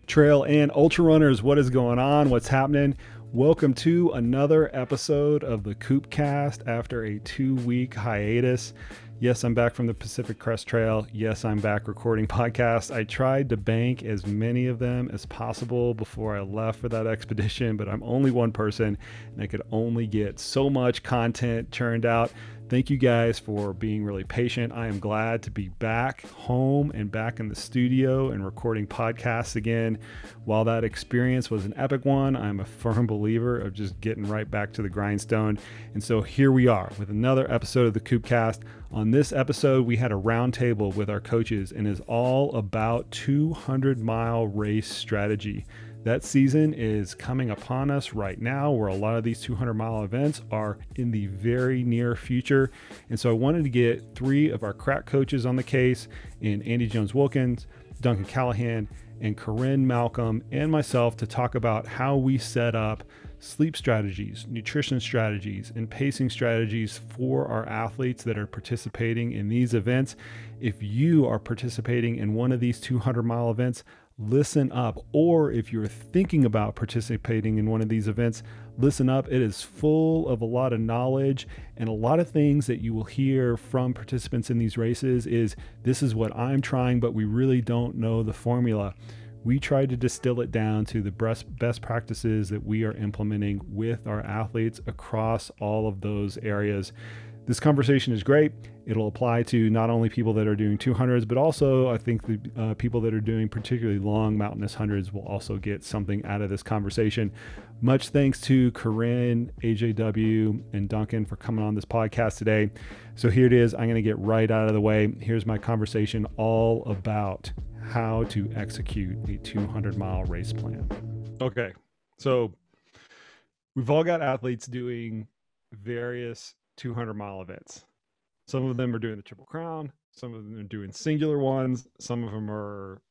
Trail and ultra runners, what is going on? What's happening? Welcome to another episode of the Koopcast after a 2-week hiatus. Yes, I'm back from the Pacific Crest Trail. Yes, I'm back recording podcasts. I tried to bank as many of them as possible before I left for that expedition, but I'm only one person and I could only get so much content churned out. Thank you guys for being really patient. I am glad to be back home and back in the studio and recording podcasts again. While that experience was an epic one, I'm a firm believer of just getting right back to the grindstone. And so here we are with another episode of the Koopcast. On this episode, we had a roundtable with our coaches and is all about 200-mile race strategy. That season is coming upon us right now, where a lot of these 200-mile events are in the very near future. And so I wanted to get 3 of our crack coaches on the case in Andy Jones-Wilkins, Duncan Callahan, and Corrine Malcolm, and myself to talk about how we set up sleep strategies, nutrition strategies, and pacing strategies for our athletes that are participating in these events. If you are participating in one of these 200-mile events, listen up. Or if you're thinking about participating in one of these events, listen up. It is full of a lot of knowledge and a lot of things that you will hear from participants in these races is, this is what I'm trying, but we really don't know the formula. We tried to distill it down to the best practices that we are implementing with our athletes across all of those areas. This conversation is great. It'll apply to not only people that are doing 200s, but also I think the people that are doing particularly long mountainous hundreds will also get something out of this conversation. Much thanks to Corrine, AJW, and Duncan for coming on this podcast today. So here it is. I'm going to get right out of the way. Here's my conversation all about how to execute a 200-mile race plan. Okay, so we've all got athletes doing various 200-mile events. Some of them are doing the Triple Crown. Some of them are doing singular ones. Some of them are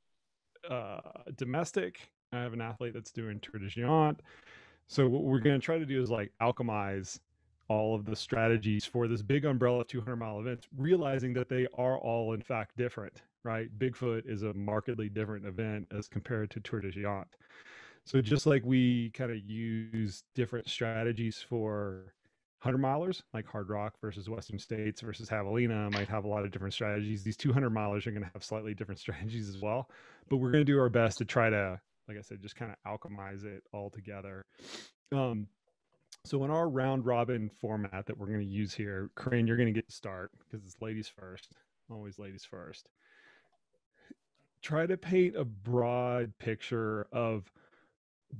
domestic. I have an athlete that's doing Tour de Géant. So what we're going to try to do is like alchemize all of the strategies for this big umbrella 200-mile event, realizing that they are all in fact different, right? Bigfoot is a markedly different event as compared to Tour de Géant. So just like we kind of use different strategies for 100-milers, like Hard Rock versus Western States versus Javelina might have a lot of different strategies. These 200-milers are going to have slightly different strategies as well, but we're going to do our best to try to, like I said, just kind of alchemize it all together. So in our round robin format that we're going to use here, Corrine, you're going to get to start because it's ladies first, always ladies first. Try to paint a broad picture of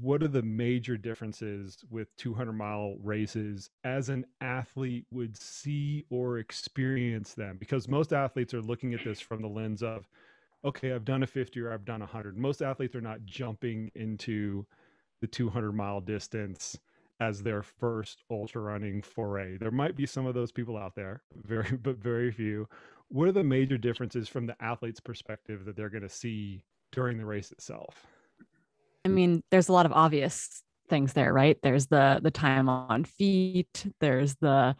what are the major differences with 200-mile races as an athlete would see or experience them? Because most athletes are looking at this from the lens of, okay, I've done a 50 or I've done 100. Most athletes are not jumping into the 200-mile distance as their first ultra running foray. There might be some of those people out there, but very few. What are the major differences from the athlete's perspective that they're going to see during the race itself? I mean, there's a lot of obvious things there, right? There's the time on feet. There's the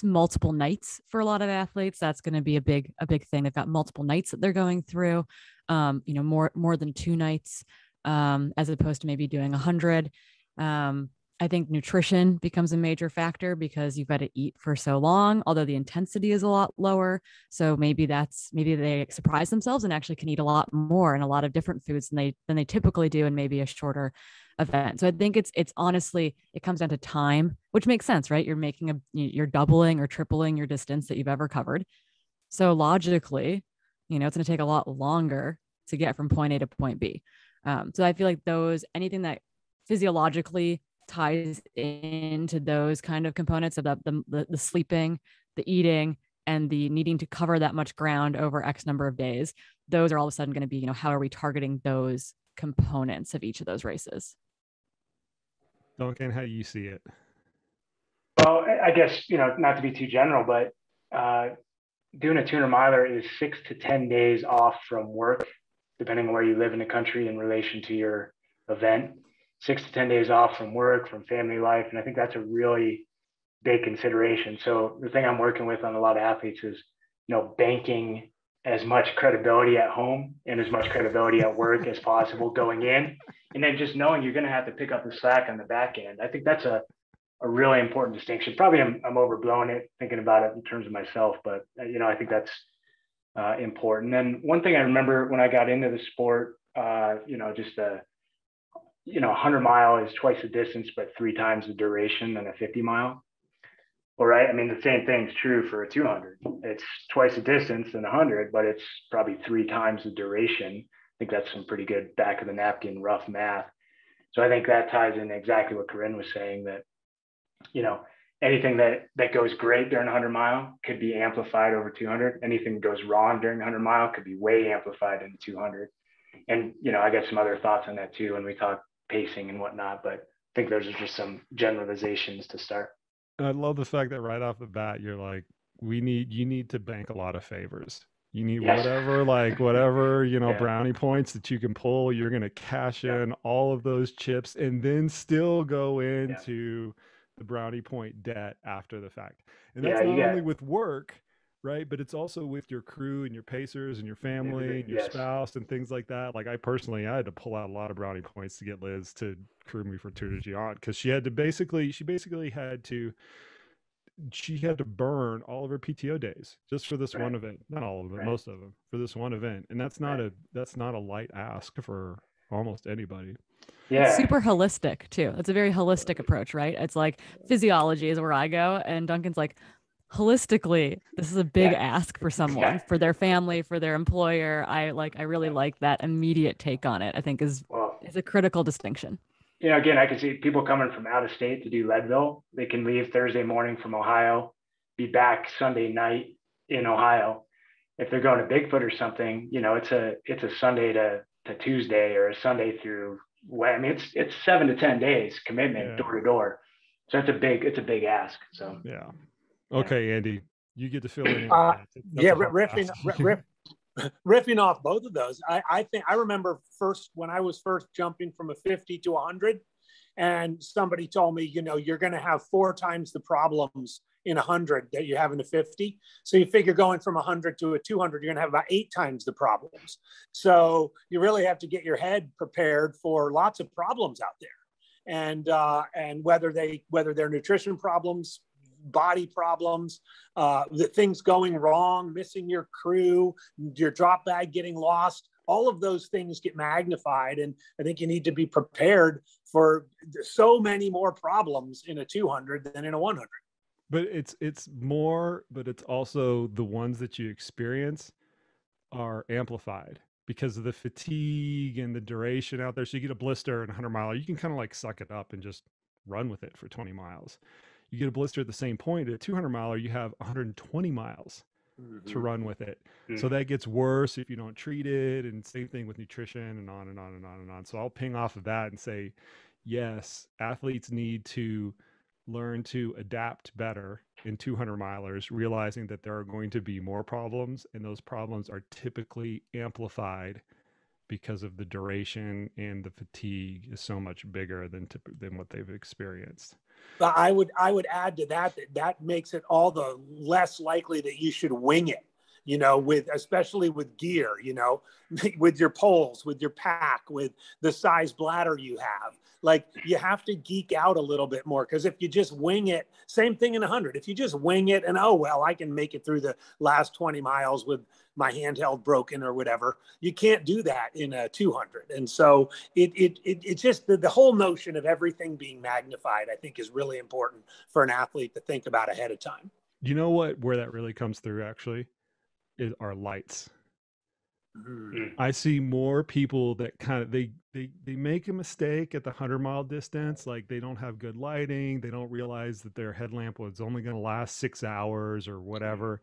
multiple nights for a lot of athletes. That's going to be a big thing. They've got multiple nights that they're going through, more than 2 nights, as opposed to maybe doing 100. I think nutrition becomes a major factor because you've got to eat for so long, although the intensity is a lot lower. So maybe they surprise themselves and actually can eat a lot more and a lot of different foods than they typically do in maybe a shorter event. So I think it's honestly, it comes down to time, which makes sense, right? You're doubling or tripling your distance that you've ever covered. So logically, it's going to take a lot longer to get from point A to point B. So I feel like anything that physiologically ties into those kind of components of the sleeping, the eating, and the needing to cover that much ground over X number of days, those are all of a sudden going to be, how are we targeting those components of each of those races? Duncan, how do you see it? Well, I guess, not to be too general, but doing a 200-miler is 6 to 10 days off from work, depending on where you live in the country in relation to your event. 6 to 10 days off from work, from family life. And I think that's a really big consideration. So the thing I'm working with on a lot of athletes is, banking as much credibility at home and as much credibility at work as possible going in. And then just knowing you're going to have to pick up the slack on the back end. I think that's a really important distinction. Probably I'm overblowing it thinking about it in terms of myself, but I think that's important. And one thing I remember when I got into the sport, just 100 mile is twice the distance, but 3 times the duration than a 50 mile. Well, right. I mean, the same thing's true for a 200. It's twice the distance than 100, but it's probably 3 times the duration. I think that's some pretty good back of the napkin rough math. So I think that ties in exactly what Corrine was saying, that anything that goes great during 100 mile could be amplified over 200. Anything that goes wrong during 100 mile could be way amplified in 200. And I got some other thoughts on that too when we talk pacing and whatnot, but I think those are just some generalizations to start. I love the fact that right off the bat, you're like, you need to bank a lot of favors. You need whatever, brownie points that you can pull. You're going to cash in all of those chips and then still go into the brownie point debt after the fact. And that's not only with work, right? But it's also with your crew and your pacers and your family and your spouse and things like that. Like I had to pull out a lot of brownie points to get Liz to crew me for Tour de Géant, because she had to burn all of her PTO days just for this one event. Not all of them, most of them, for this one event. And that's not a light ask for almost anybody. Yeah. It's super holistic too. It's a very holistic approach, right? It's like physiology is where I go, and Duncan's like, holistically, this is a big ask for someone, for their family, for their employer. I really like that immediate take on it. I think is a critical distinction. Again, I can see people coming from out of state to do Leadville. They can leave Thursday morning from Ohio, be back Sunday night in Ohio. If they're going to Bigfoot or something, it's a Sunday to Tuesday, or a Sunday through. I mean, it's 7 to 10 days commitment door to door. So it's a big ask. So okay, Andy, you get to fill in. Riffing off both of those, I think I remember when I was first jumping from a 50 to 100, and somebody told me, you're going to have 4 times the problems in 100 that you have in a 50. So you figure going from 100 to a 200, you're going to have about 8 times the problems. So you really have to get your head prepared for lots of problems out there, and whether they're nutrition problems, body problems, the things going wrong, missing your crew, your drop bag getting lost, all of those things get magnified. And I think you need to be prepared for so many more problems in a 200 than in a 100. But it's more, but it's also the ones that you experience are amplified because of the fatigue and the duration out there. So you get a blister in a 100 mile, you can kind of like suck it up and just run with it for 20 miles. You get a blister at the same point. At a 200 miler, you have 120 miles to run with it. So that gets worse if you don't treat it, and same thing with nutrition, and on and on and on and on. So I'll ping off of that and say, yes, athletes need to learn to adapt better in 200 milers, realizing that there are going to be more problems, and those problems are typically amplified because of the duration, and the fatigue is so much bigger than what they've experienced. But I would add to that makes it all the less likely that you should wing it, especially with gear, with your poles, with your pack, with the size bladder you have. Like, you have to geek out a little bit more, because if you just wing it, same thing in 100. If you just wing it and, I can make it through the last 20 miles with my handheld broken or whatever, you can't do that in a 200. And so it's just the whole notion of everything being magnified, I think, is really important for an athlete to think about ahead of time. You know where that really comes through actually is our lights. I see more people that kind of they make a mistake at the 100-mile distance, like they don't have good lighting, they don't realize that their headlamp was only going to last 6 hours or whatever.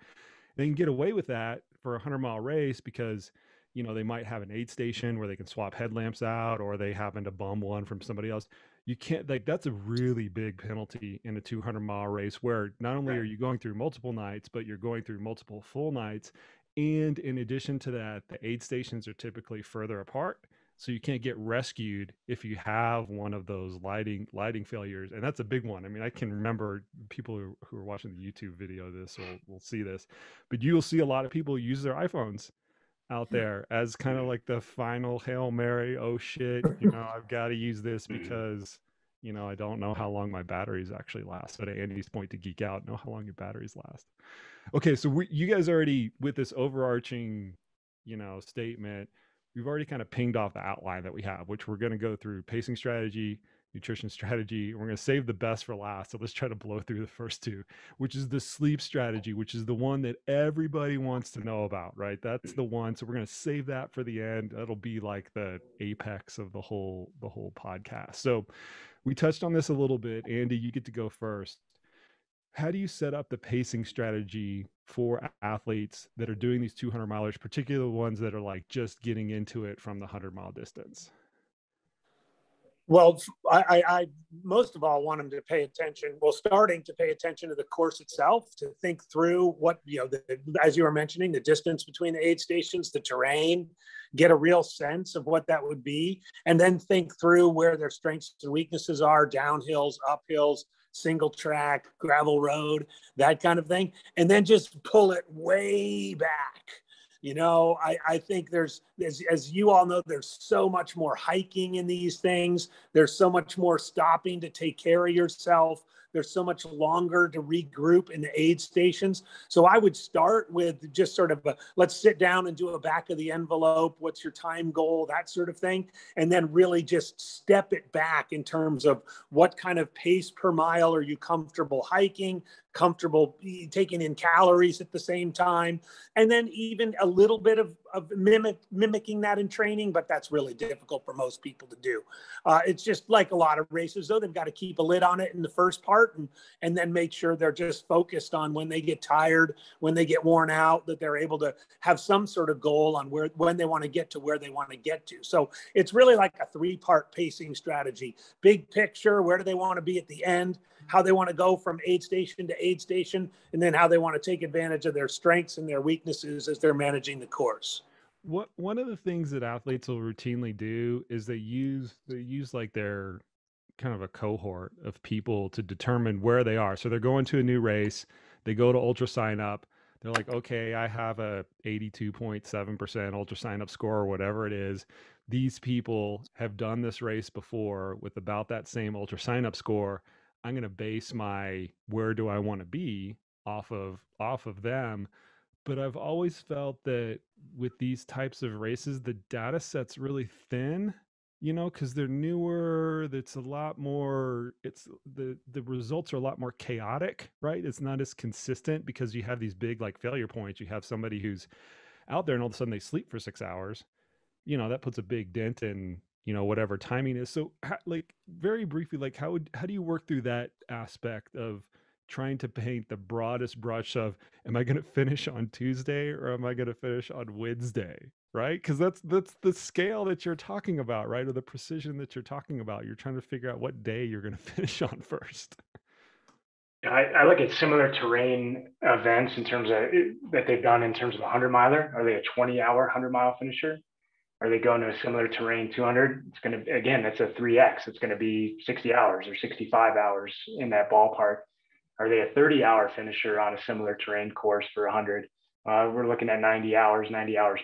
They can get away with that for a 100-mile race because they might have an aid station where they can swap headlamps out, or they happen to bum one from somebody else. You can't, that's a really big penalty in a 200-mile race, where not only are you going through multiple nights, but you're going through multiple full nights. And in addition to that, the aid stations are typically further apart. so you can't get rescued if you have one of those lighting failures. And that's a big one. I mean, I can remember people who are watching the YouTube video of this will see this, but you'll see a lot of people use their iPhones out there as kind of like the final Hail Mary. Oh shit, I've got to use this because I don't know how long my batteries actually last. So to Andy's point, to geek out, know how long your batteries last. Okay, so you guys already, with this overarching statement, we've already kind of pinged off the outline that we have, which we're going to go through: pacing strategy, nutrition strategy. We're going to save the best for last. So let's try to blow through the first two, which is the sleep strategy, which is the one that everybody wants to know about, right? That's the one. So we're going to save that for the end. That'll be like the apex of the whole podcast. So we touched on this a little bit. Andy, you get to go first. How do you set up the pacing strategy for athletes that are doing these 200 milers, particularly the ones that are like just getting into it from the 100-mile distance? Well, I most of all want them to pay attention. Well, starting to pay attention to the course itself, to think through what, as you were mentioning, the distance between the aid stations, the terrain, get a real sense of what that would be, and then think through where their strengths and weaknesses are: downhills, uphills, single track, gravel road, that kind of thing. And then just pull it way back. I think there's, as you all know, there's so much more hiking in these things. There's so much more stopping to take care of yourself. There's so much longer to regroup in the aid stations. So I would start with just sort of let's sit down and do a back of the envelope. What's your time goal? That sort of thing. And then really just step it back in terms of what kind of pace per mile are you comfortable hiking, comfortable taking in calories at the same time, and then even a little bit of mimicking that in training, but that's really difficult for most people to do. It's just like a lot of races, though. They've got to keep a lid on it in the first part, and then make sure they're just focused on when they get tired, when they get worn out, that they're able to have some sort of goal on when they want to get to where they want to get to. So it's really like a 3-part pacing strategy: big picture, where do they want to be at the end, how they want to go from aid station to aid station, and then how they want to take advantage of their strengths and their weaknesses as they're managing the course. One of the things that athletes will routinely do is they use like their kind of a cohort of people to determine where they are. So they're going to a new race, they go to ultra sign up, they're like, okay, I have a 82.7% ultra sign up score or whatever it is. These people have done this race before with about that same ultra sign up score. I'm going to base my where do I want to be off of them. But I've always felt that with these types of races, the data set's really thin, because they're newer. It's a lot more, the results are a lot more chaotic, right? It's not as consistent because you have these big like failure points. You have somebody who's out there and all of a sudden they sleep for 6 hours. That puts a big dent in, whatever timing is. So like very briefly, like how do you work through that aspect of trying to paint the broadest brush of, am I going to finish on Tuesday or am I going to finish on Wednesday? Right? Because that's the scale that you're talking about, right? Or the precision that you're talking about. You're trying to figure out what day you're going to finish on first. I look at similar terrain events in terms of that they've done in terms of a 100-miler. Are they a 20-hour 100-mile finisher? Are they going to a similar terrain 200? It's going to, again, that's a 3X. It's going to be 60 hours or 65 hours in that ballpark. Are they a 30-hour finisher on a similar terrain course for 100? We're looking at 90 hours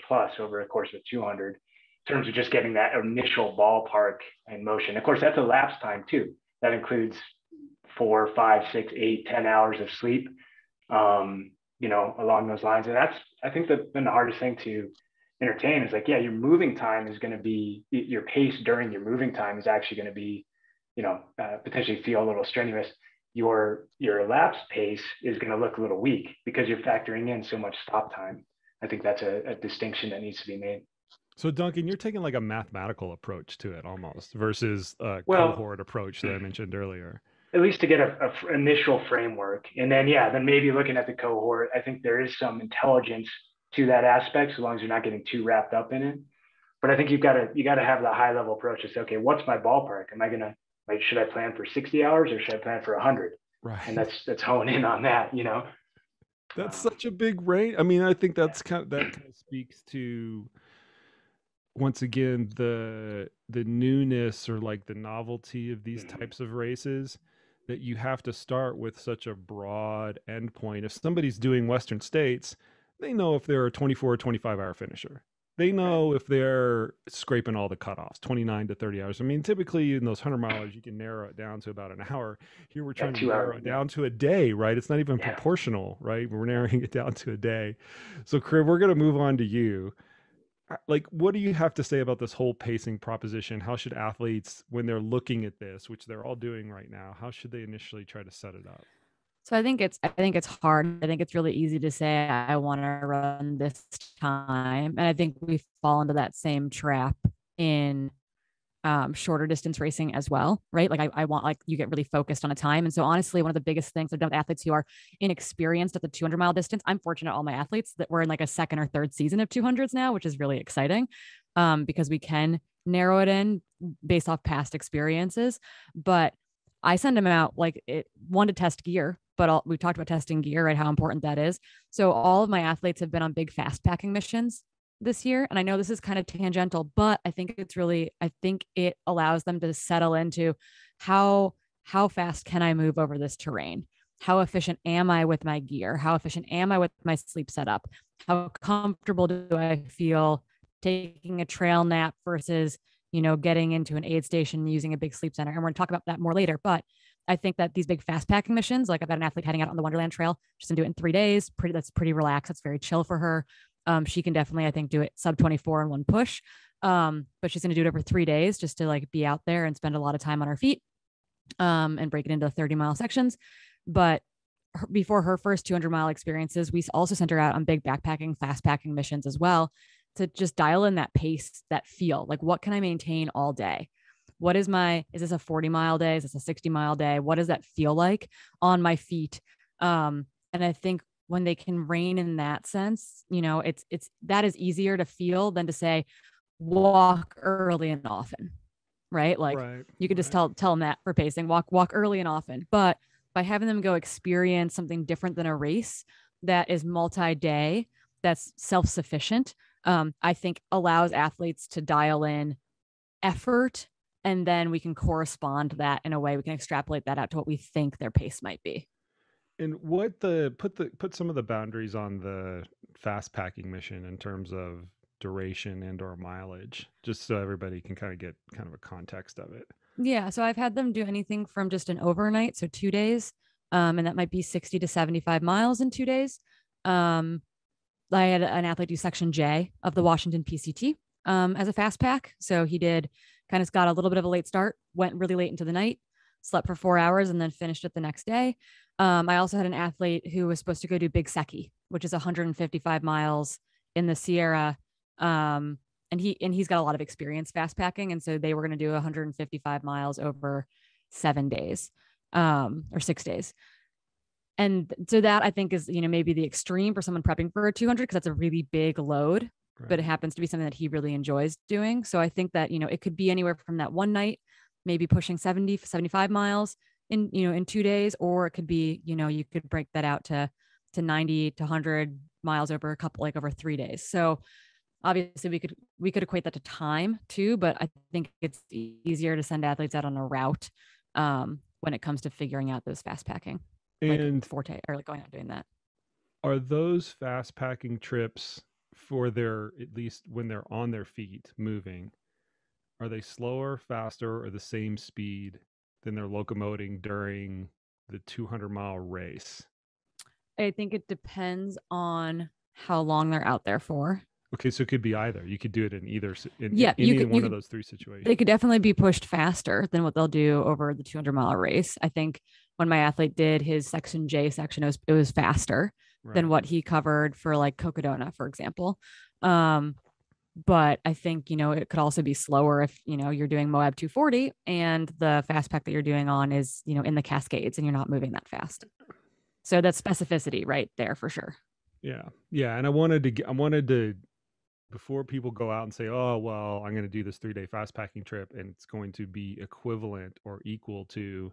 plus over a course of 200 in terms of just getting that initial ballpark in motion. Of course, that's a lapse time too. That includes 4, 5, 6, 8, 10 hours of sleep, along those lines. And that's, I think, that's been the hardest thing to entertain is like, yeah, your moving time is going to be, your pace during your moving time is actually going to be, potentially feel a little strenuous. Your elapsed pace is going to look a little weak because you're factoring in so much stop time. I think that's a distinction that needs to be made. So Duncan, you're taking like a mathematical approach to it almost versus a cohort approach that I mentioned earlier. At least to get a initial framework. And then, then maybe looking at the cohort, I think there is some intelligence to that aspect, so long as you're not getting too wrapped up in it. But I think you got to have the high level approach to say, okay, what's my ballpark? Should I plan for 60 hours or should I plan for 100? Right. And that's hone in on that, That's such a big range. I mean, I think that kind of speaks to once again, the newness or like the novelty of these types of races, that you have to start with such a broad endpoint. If somebody's doing Western States, they know if they're a 24 or 25-hour finisher. They know if they're scraping all the cutoffs, 29 to 30 hours. I mean, typically in those 100 milers, you can narrow it down to about an hour. Here we're trying to narrow it down to a day, right? It's not even proportional, right? We're narrowing it down to a day. So, Crib, we're going to move on to you. Like, what do you have to say about this whole pacing proposition? How should athletes, when they're looking at this, which they're all doing right now, how should they initially try to set it up? So I think it's hard. I think it's really easy to say I want to run this time, and I think we fall into that same trap in shorter distance racing as well, right? Like I want, like, you get really focused on a time. And so honestly, one of the biggest things I've done with athletes who are inexperienced at the 200-mile distance, I'm fortunate all my athletes that we're in like a second or third season of 200s now, which is really exciting, because we can narrow it in based off past experiences. But I send them out like one to test gear, but we talked about testing gear, right? How important that is. So all of my athletes have been on big fast packing missions this year. And I know this is kind of tangential, but I think it allows them to settle into how fast can I move over this terrain? How efficient am I with my gear? How efficient am I with my sleep setup? How comfortable do I feel taking a trail nap versus, getting into an aid station using a big sleep center? And we're going to talk about that more later. But I think that these big fast packing missions, like I've got an athlete heading out on the Wonderland Trail, she's going to do it in 3 days. That's pretty relaxed. It's very chill for her. She can definitely, I think, do it sub 24 in one push. But she's going to do it over 3 days just to like be out there and spend a lot of time on her feet, and break it into 30-mile sections. But before her first 200-mile experiences, we also sent her out on big backpacking, fast packing missions as well, to just dial in that pace, that feel. Like, what can I maintain all day? Is this a 40-mile day? Is this a 60-mile day? What does that feel like on my feet? And I think when they can rein in that sense, it's that is easier to feel than to say, walk early and often, right? Like you could just tell them that for pacing, walk early and often. But by having them go experience something different than a race that is multi-day, that's self-sufficient, I think allows athletes to dial in effort, and then we can correspond to that in a way. We can extrapolate that out to what we think their pace might be. And put some of the boundaries on the fast packing mission in terms of duration and or mileage, just so everybody can kind of get kind of a context of it. Yeah. So I've had them do anything from just an overnight, so 2 days, and that might be 60 to 75 miles in 2 days. I had an athlete do section J of the Washington PCT as a fast pack. So he got a little bit of a late start, went really late into the night, slept for 4 hours, and then finished it the next day. I also had an athlete who was supposed to go do Big Seki, which is 155 miles in the Sierra. And he's got a lot of experience fast packing. And so they were going to do 155 miles over 7 days, or 6 days. And so that, I think, is, maybe the extreme for someone prepping for a 200, because that's a really big load, but it happens to be something that he really enjoys doing. So I think that, it could be anywhere from that one night, maybe pushing 70, 75 miles in 2 days, or it could be, you could break that out to 90 to 100 miles over over 3 days. So obviously we could equate that to time too, but I think it's easier to send athletes out on a route when it comes to figuring out those fast packing, and forte, or like going out doing that. Are those fast packing trips for at least when they're on their feet moving, are they slower, faster, or the same speed than they're locomoting during the 200-mile race? I think it depends on how long they're out there for. Okay, so it could be either. You could do it in either one of those three situations. They could definitely be pushed faster than what they'll do over the 200-mile race. I think when my athlete did his section J section, it was faster than what he covered for like Cocodona, for example. But I think, it could also be slower if, you're doing Moab 240 and the fast pack that you're doing on is, in the Cascades and you're not moving that fast. So that's specificity right there for sure. Yeah. Yeah. And I wanted to, before people go out and say, oh, well, I'm going to do this 3-day fast packing trip and it's going to be equivalent or equal to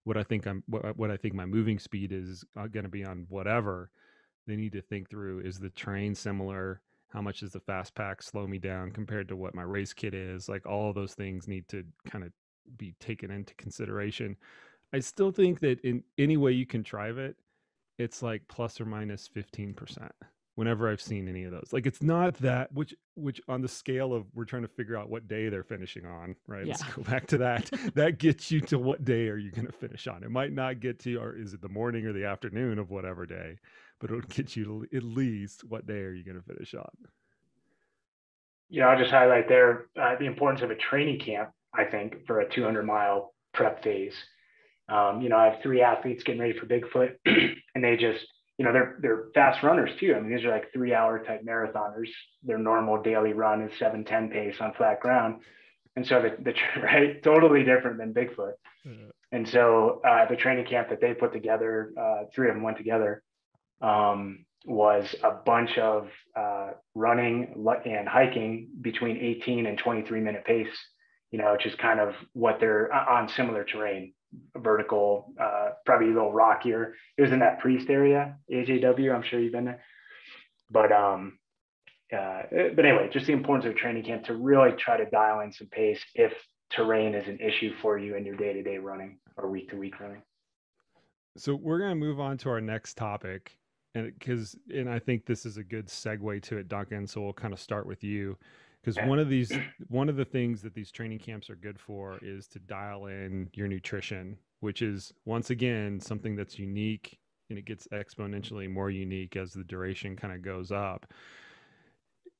what I think my moving speed is going to be on whatever, they need to think through, is the terrain similar? How much does the fast pack slow me down compared to what my race kit is? Like all of those things need to kind of be taken into consideration. I still think that in any way you contrive it, it's like plus or minus 15% whenever I've seen any of those. Like it's not that, which on the scale of we're trying to figure out what day they're finishing on, right? Yeah. Let's go back to that. That gets you to what day are you going to finish on? It might not get to, or is it the morning or the afternoon of whatever day, but it'll get you to at least what day are you going to finish on? Yeah, I'll just highlight there the importance of a training camp, I think, for a 200-mile prep phase. I have 3 athletes getting ready for Bigfoot, and they just, they're fast runners too. I mean, these are like 3-hour type marathoners. Their normal daily run is 7:10 pace on flat ground. And so right, totally different than Bigfoot. Mm-hmm. And so the training camp that they put together, 3 of them went together, was a bunch of running and hiking between 18 and 23-minute pace, which is kind of what they're on similar terrain, vertical, probably a little rockier. It was in that Priest area, AJW. I'm sure you've been there. But anyway, just the importance of training camp to really try to dial in some pace if terrain is an issue for you in your day-to-day running or week-to-week running. So we're going to move on to our next topic. And I think this is a good segue to it, Duncan. So we'll kind of start with you, because one of the things that these training camps are good for is to dial in your nutrition, which is once again something that's unique, and it gets exponentially more unique as the duration kind of goes up.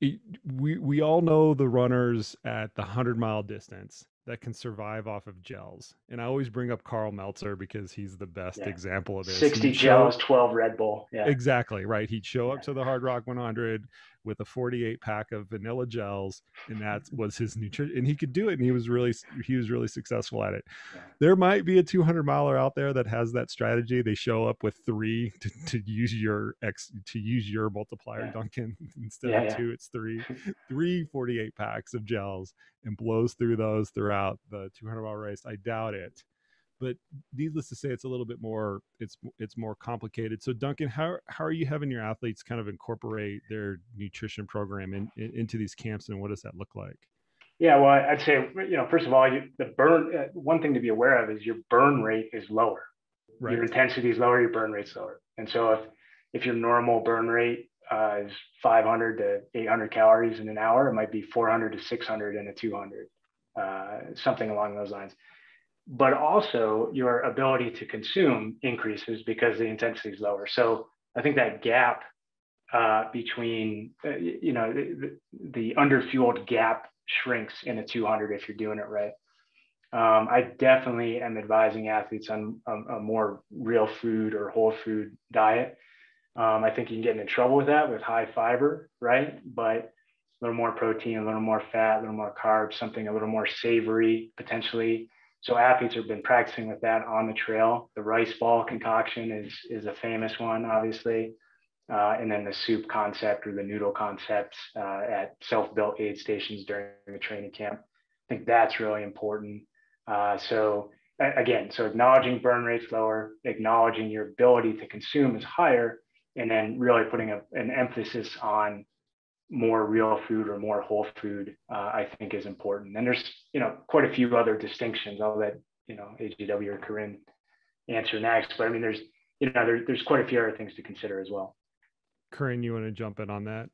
We all know the runners at the 100-mile distance that can survive off of gels. And I always bring up Carl Meltzer because he's the best example of this. 60 gels, 12 Red Bull. Yeah. Exactly, right. He'd show up to the Hard Rock 100 with a 48 pack of vanilla gels, and that was his nutrition, and he could do it, and he was really successful at it. Yeah. There might be a 200-miler out there that has that strategy. They show up with 3 to use your multiplier, Duncan. Instead of 2, it's 3 48 packs of gels, and blows through those throughout the 200-mile race. I doubt it. But needless to say, it's a little bit more, it's more complicated. So Duncan, how are you having your athletes kind of incorporate their nutrition program into these camps, and what does that look like? Yeah, well, I'd say, first of all, one thing to be aware of is your burn rate is lower. Right. Your intensity is lower, your burn rate's lower. And so if your normal burn rate is 500 to 800 calories in an hour, it might be 400 to 600 in a 200, something along those lines. But also your ability to consume increases because the intensity is lower. So I think that gap between, the underfueled gap shrinks in a 200 if you're doing it right. I definitely am advising athletes on a more real food or whole food diet. I think you can get into trouble with that with high fiber, right? But a little more protein, a little more fat, a little more carbs, something a little more savory potentially. So athletes have been practicing with that on the trail. The rice ball concoction is a famous one, obviously. And then the soup concept or the noodle concepts at self-built aid stations during the training camp. I think that's really important. So acknowledging burn rates lower, acknowledging your ability to consume is higher, and then really putting an emphasis on more real food or more whole food, I think is important. And there's, quite a few other distinctions. I'll let, AJW or Corrine answer next, but I mean, there's quite a few other things to consider as well. Corrine, you want to jump in on that?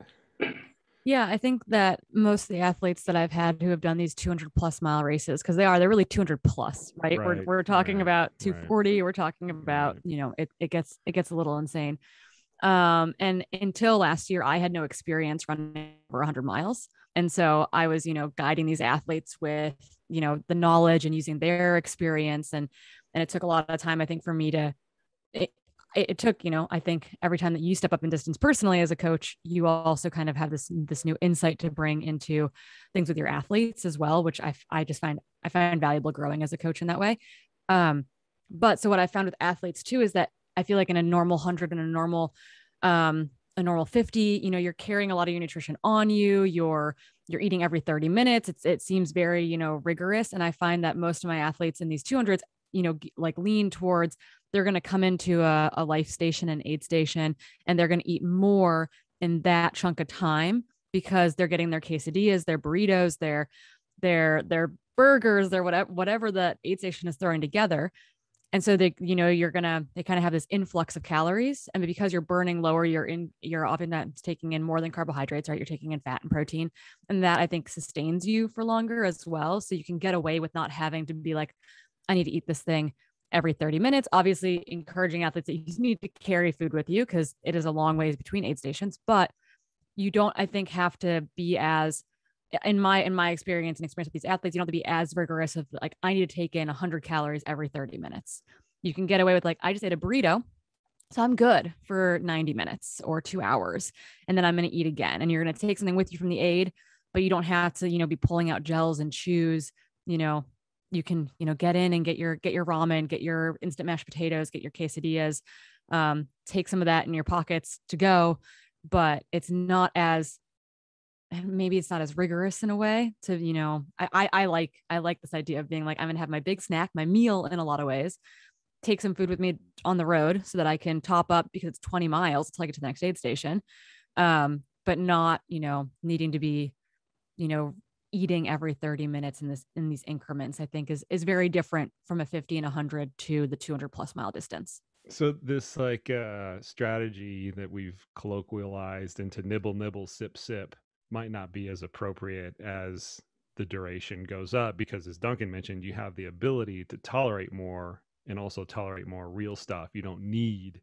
Yeah, I think that most of the athletes that I've had who have done these 200+ mile races, because they're really 200+, right? We're talking about 240. We're talking about, it gets a little insane. And until last year, I had no experience running over 100 miles. And so I was, guiding these athletes with, the knowledge and using their experience. And it took a lot of time, I think, for me it took, I think every time that you step up in distance personally as a coach, you also kind of have this new insight to bring into things with your athletes as well, which I find valuable growing as a coach in that way. But so what I found with athletes too, is that I feel like in a normal 100 and a normal 50, you're carrying a lot of your nutrition on you. You're eating every 30 minutes. It seems very, rigorous. And I find that most of my athletes in these 200s, like lean towards, they're going to come into a life station, an aid station, and they're going to eat more in that chunk of time because they're getting their quesadillas, their burritos, their burgers, their whatever the aid station is throwing together. And so they kind of have this influx of calories. And because you're burning lower, you're often not taking in more than carbohydrates, right? You're taking in fat and protein. And that, I think, sustains you for longer as well. So you can get away with not having to be like, I need to eat this thing every 30 minutes. Obviously, encouraging athletes that you need to carry food with you because it is a long ways between aid stations. But you don't, I think, have to be as, in my experience with these athletes, you don't have to be as rigorous of like, I need to take in 100 calories every 30 minutes. You can get away with like, I just ate a burrito, so I'm good for 90 minutes or 2 hours. And then I'm going to eat again. And you're going to take something with you from the aid, but you don't have to, be pulling out gels and chews. You can, get in and get your ramen, get your instant mashed potatoes, get your quesadillas, take some of that in your pockets to go, but it's not as, maybe it's not as rigorous in a way to, I like this idea of being like, I'm going to have my big snack, my meal in a lot of ways, take some food with me on the road so that I can top up because it's 20 miles until I get to the next aid station. But not, needing to be, eating every 30 minutes in these increments, I think is very different from a 50 and 100 to the 200 plus mile distance. So this like strategy that we've colloquialized into nibble, nibble, sip, sip might not be as appropriate as the duration goes up, because as Duncan mentioned, you have the ability to tolerate more and also tolerate more real stuff. You don't need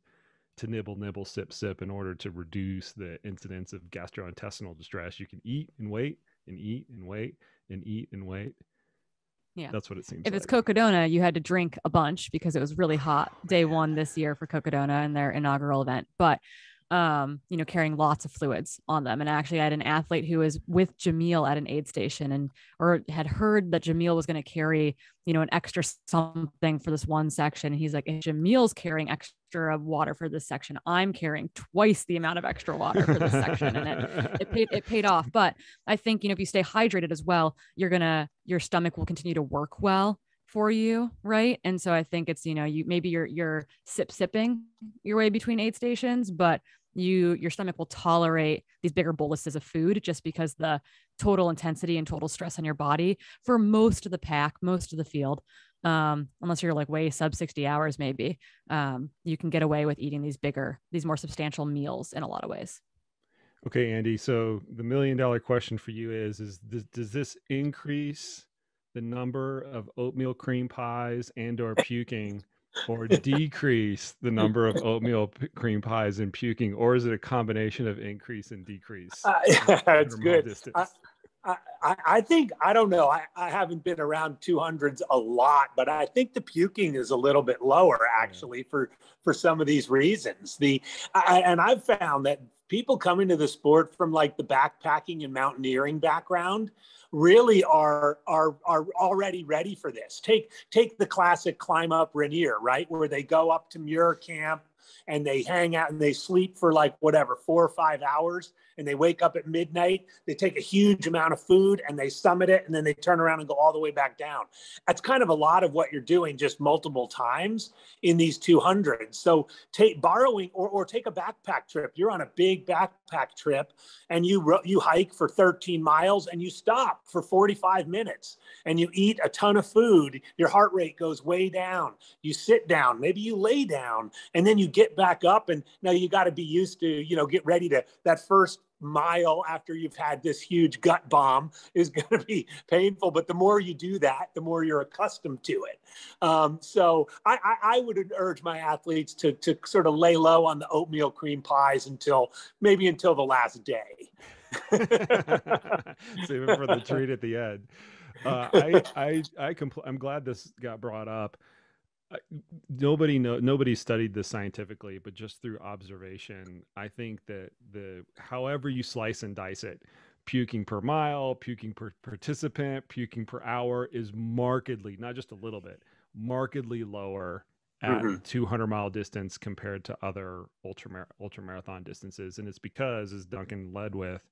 to nibble, nibble, sip, sip in order to reduce the incidence of gastrointestinal distress. You can eat and wait and eat and wait and eat and wait. Yeah. That's what it seems if like. it's Cocodona, you had to drink a bunch because it was really hot day one this year for Cocodona and their inaugural event. But carrying lots of fluids on them. And actually I had an athlete who was with Jamil at an aid station or had heard that Jamil was going to carry, an extra something for this one section. And he's like, if Jamil's carrying extra water for this section, I'm carrying twice the amount of extra water for this section. And it paid off. But I think, if you stay hydrated as well, your stomach will continue to work well for you. Right. And so I think it's, you're sipping your way between aid stations, but your stomach will tolerate these bigger boluses of food just because the total intensity and total stress on your body for most of the pack, most of the field, unless you're like way sub 60 hours, maybe, you can get away with eating these more substantial meals in a lot of ways. Okay, Andy. So the $1 million question for you does this increase the number of oatmeal cream pies and or puking, or decrease the number of oatmeal cream pies and puking, or is it a combination of increase and decrease? It's good. I think, I don't know. I haven't been around 200s a lot, but I think the puking is a little bit lower actually for some of these reasons. And I've found that people coming to the sport from like the backpacking and mountaineering background really are already ready for this. Take the classic climb up Rainier, right? Where they go up to Muir Camp and they hang out and they sleep for like 4 or 5 hours, and they wake up at midnight. They take a huge amount of food and they summit it, and then they turn around and go all the way back down. That's kind of a lot of what you're doing just multiple times in these 200s. So borrowing or take a backpack trip. You're on a big backpack trip and you hike for 13 miles and you stop for 45 minutes and you eat a ton of food. Your heart rate goes way down. You sit down, maybe you lay down, and then you get back up, and now you got to be used to, get ready to that first mile after you've had this huge gut bomb is going to be painful. But the more you do that, the more you're accustomed to it. So I would urge my athletes to sort of lay low on the oatmeal cream pies until the last day. Save it for the treat at the end. I'm glad this got brought up. Nobody studied this scientifically, but just through observation, I think that however you slice and dice it, puking per mile, puking per participant, puking per hour is markedly, not just a little bit, markedly lower at 200-mile distance compared to other ultramarathon distances. And it's because, as Duncan led with,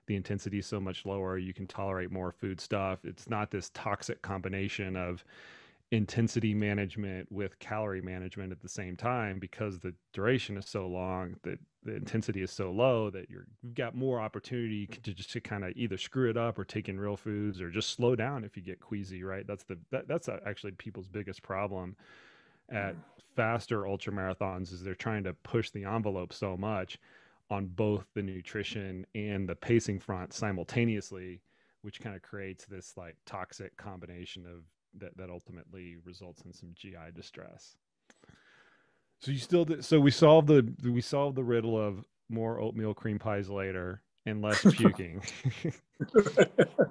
the intensity is so much lower. You can tolerate more food stuff. It's not this toxic combination of intensity management with calorie management at the same time, because the duration is so long, that the intensity is so low, that you've got more opportunity to just to kind of either screw it up or take in real foods or just slow down if you get queasy, right? That's actually people's biggest problem at faster ultra marathons, is they're trying to push the envelope so much on both the nutrition and the pacing front simultaneously, which kind of creates this like toxic combination of that ultimately results in some GI distress. So we solved the riddle of more oatmeal cream pies later and less puking.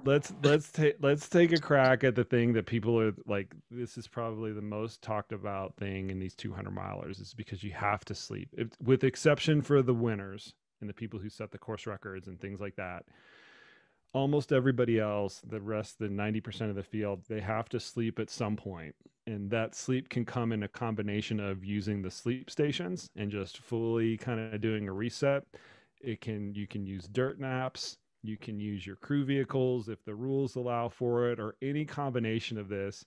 Let's take a crack at the thing that people are like, this is probably the most talked about thing in these 200 milers, is because you have to sleep. With exception for the winners and the people who set the course records and things like that, almost everybody else, the rest, the 90% of the field, they have to sleep at some point. And that sleep can come in a combination of using the sleep stations and just fully kind of doing a reset. You can use dirt naps. You can use your crew vehicles if the rules allow for it, or any combination of this.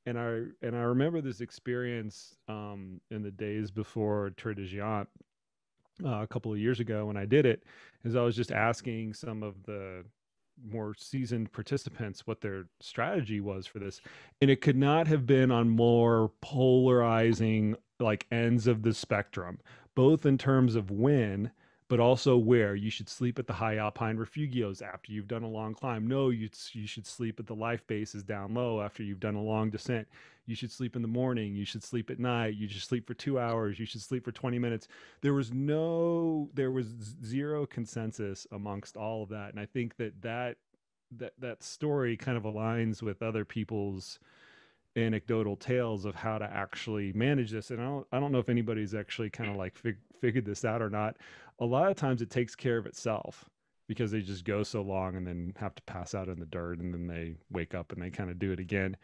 And I remember this experience in the days before Tour de Géant a couple of years ago when I did it, is I was just asking some of the more seasoned participants what their strategy was for this, and it could not have been on more polarizing like ends of the spectrum, both in terms of when, but also where. You should sleep at the high alpine refugios after you've done a long climb. No, you should sleep at the life bases down low after you've done a long descent. You should sleep in the morning. You should sleep at night. You should sleep for 2 hours. You should sleep for 20 minutes. There was zero consensus amongst all of that. And I think that story kind of aligns with other people's anecdotal tales of how to actually manage this. And I don't know if anybody's actually kind of like figured this out or not. A lot of times it takes care of itself, because they just go so long and then have to pass out in the dirt, and then they wake up and they kind of do it again.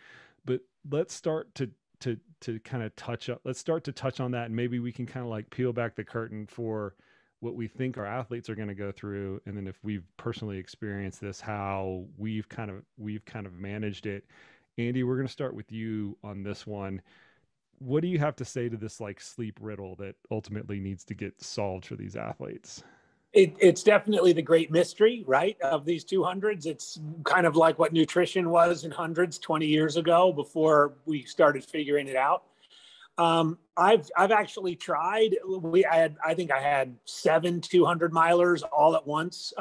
But let's start to kind of touch on that, and maybe we can kind of like peel back the curtain for what we think our athletes are going to go through, and then if we've personally experienced this, how we've kind of managed it. Andy, we're going to start with you on this one. What do you have to say to this like sleep riddle that ultimately needs to get solved for these athletes? It's definitely the great mystery, right, of these 200s. It's kind of like what nutrition was in hundreds 20 years ago, before we started figuring it out. I've actually tried. I think I had 7 200 milers all at once